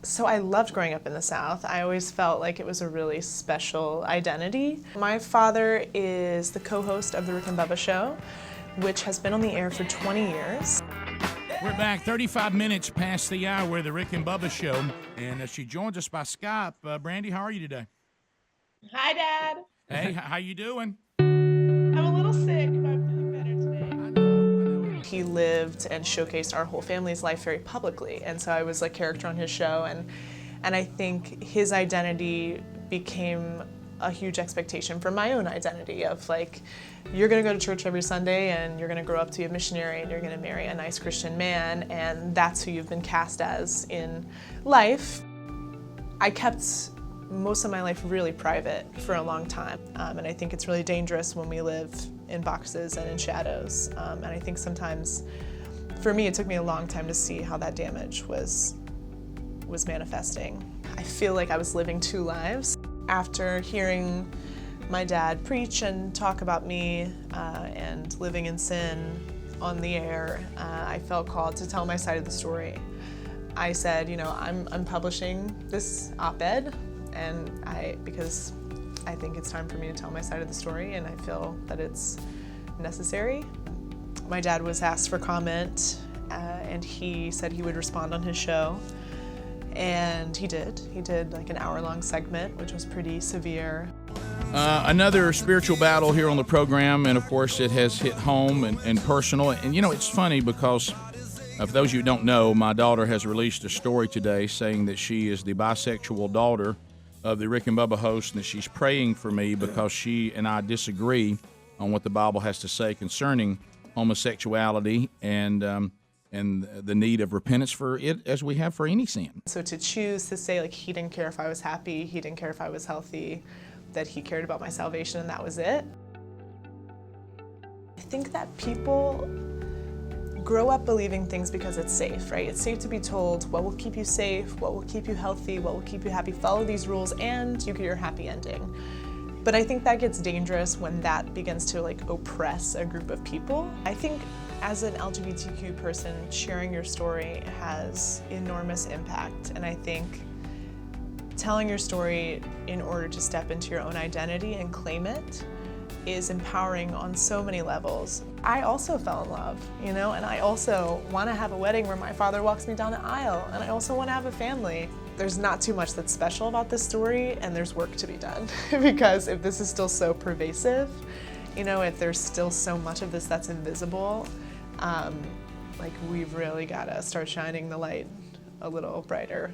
So I loved growing up in the South. I always felt like it was a really special identity. My father is the co-host of the Rick and Bubba show, which has been on the air for 20 years. We're back 35 minutes past the hour with the Rick and Bubba show, and she joins us by Skype. Brandi, how are you today? Hi, Dad. Hey, how you doing? I'm a little sick, but I'm feeling better today. I know. He lived and showcased our whole family's life very publicly, and so I was a character on his show, and I think his identity became a huge expectation for my own identity of like, you're gonna go to church every Sunday and you're gonna grow up to be a missionary and you're gonna marry a nice Christian man, and that's who you've been cast as in life. I kept most of my life really private for a long time, and I think it's really dangerous when we live in boxes and in shadows, and I think sometimes, for me, it took me a long time to see how that damage was manifesting. I feel like I was living two lives. After hearing my dad preach and talk about me and living in sin on the air, I felt called to tell my side of the story. I said, you know, I'm publishing this op-ed, and because I think it's time for me to tell my side of the story, and I feel that it's necessary. My dad was asked for comment, and he said he would respond on his show. And he did. He did like an hour-long segment, which was pretty severe. Another spiritual battle here on the program, and of course it has hit home and personal. And you know, it's funny because for those of you who don't know, my daughter has released a story today saying that she is the bisexual daughter of the Rick and Bubba host, and that she's praying for me because she and I disagree on what the Bible has to say concerning homosexuality and the need of repentance for it, as we have for any sin. So to choose to say, like, he didn't care if I was happy, he didn't care if I was healthy, that he cared about my salvation and that was it. I think that people grow up believing things because it's safe, right? It's safe to be told what will keep you safe, what will keep you healthy, what will keep you happy, follow these rules, and you get your happy ending. But I think that gets dangerous when that begins to like oppress a group of people. I think as an LGBTQ person, sharing your story has enormous impact, and I think telling your story in order to step into your own identity and claim it is empowering on so many levels. I also fell in love, you know, and I also want to have a wedding where my father walks me down the aisle, and I also want to have a family. There's not too much that's special about this story, and there's work to be done because if this is still so pervasive, you know, if there's still so much of this that's invisible, like we've really got to start shining the light a little brighter.